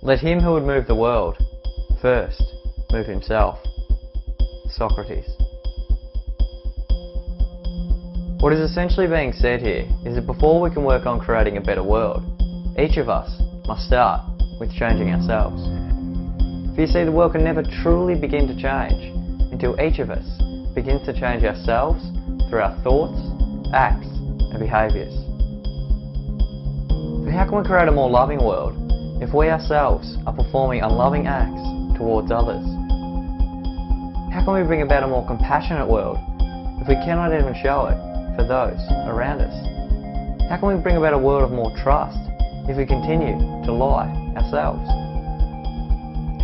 Let him who would move the world first move himself. Socrates. What is essentially being said here is that before we can work on creating a better world, each of us must start with changing ourselves. For you see, the world can never truly begin to change until each of us begins to change ourselves through our thoughts, acts and behaviours. For how can we create a more loving world if we ourselves are performing unloving acts towards others? How can we bring about a more compassionate world if we cannot even show it for those around us? How can we bring about a world of more trust if we continue to lie ourselves?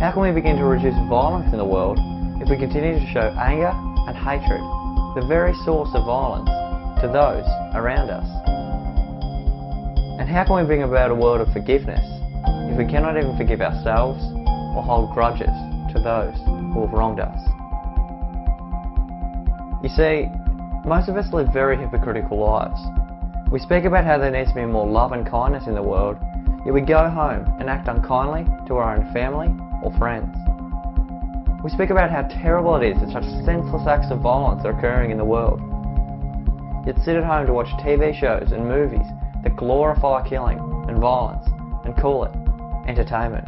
How can we begin to reduce violence in the world if we continue to show anger and hatred, the very source of violence, to those around us? And how can we bring about a world of forgiveness if we cannot even forgive ourselves or hold grudges to those who have wronged us? You see, most of us live very hypocritical lives. We speak about how there needs to be more love and kindness in the world, yet we go home and act unkindly to our own family or friends. We speak about how terrible it is that such senseless acts of violence are occurring in the world, yet sit at home to watch TV shows and movies that glorify killing and violence and call it entertainment.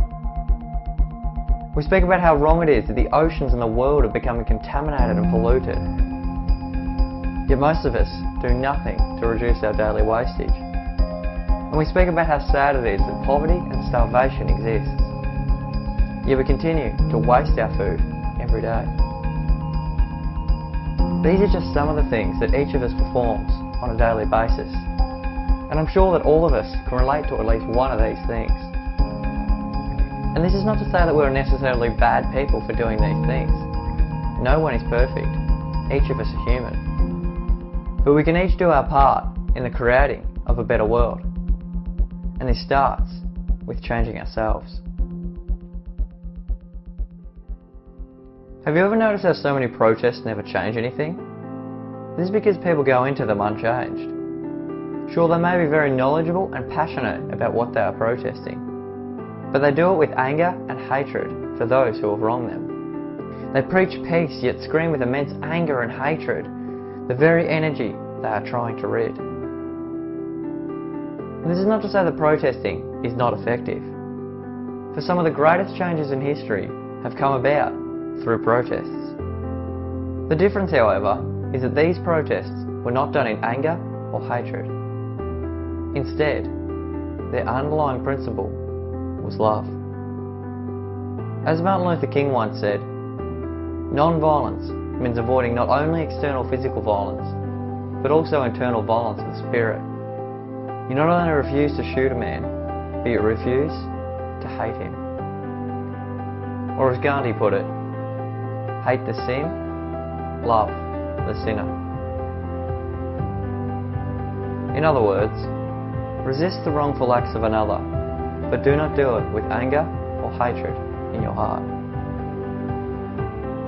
We speak about how wrong it is that the oceans and the world are becoming contaminated and polluted, yet most of us do nothing to reduce our daily wastage. And we speak about how sad it is that poverty and starvation exists, yet we continue to waste our food every day. These are just some of the things that each of us performs on a daily basis, and I'm sure that all of us can relate to at least one of these things. And this is not to say that we're necessarily bad people for doing these things. No one is perfect. Each of us are human. But we can each do our part in the creating of a better world. And this starts with changing ourselves. Have you ever noticed how so many protests never change anything? This is because people go into them unchanged. Sure, they may be very knowledgeable and passionate about what they are protesting, but they do it with anger and hatred for those who have wronged them. They preach peace, yet scream with immense anger and hatred the very energy they are trying to rid. And this is not to say that protesting is not effective, for some of the greatest changes in history have come about through protests. The difference, however, is that these protests were not done in anger or hatred. Instead, their underlying principle was love. As Martin Luther King once said, non-violence means avoiding not only external physical violence, but also internal violence of the spirit. You not only refuse to shoot a man, but you refuse to hate him. Or as Gandhi put it, hate the sin, love the sinner. In other words, resist the wrongful acts of another, but do not do it with anger or hatred in your heart.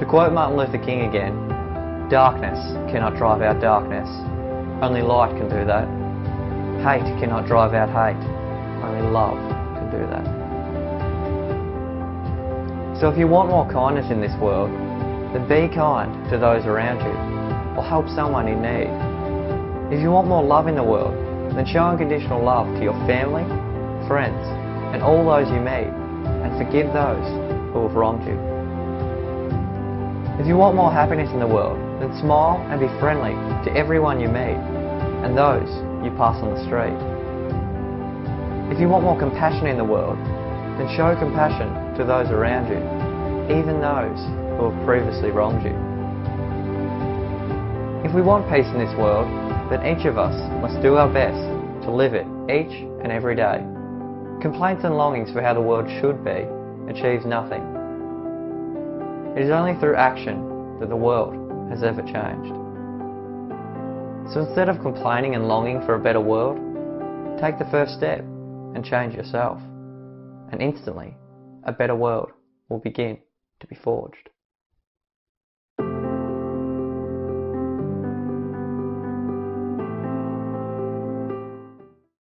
To quote Martin Luther King again, darkness cannot drive out darkness, only light can do that. Hate cannot drive out hate, only love can do that. So if you want more kindness in this world, then be kind to those around you, or help someone in need. If you want more love in the world, then show unconditional love to your family, friends, and all those you meet, and forgive those who have wronged you. If you want more happiness in the world, then smile and be friendly to everyone you meet, and those you pass on the street. If you want more compassion in the world, then show compassion to those around you, even those who have previously wronged you. If we want peace in this world, then each of us must do our best to live it each and every day. Complaints and longings for how the world should be achieves nothing. It is only through action that the world has ever changed. So instead of complaining and longing for a better world, take the first step and change yourself. And instantly, a better world will begin to be forged.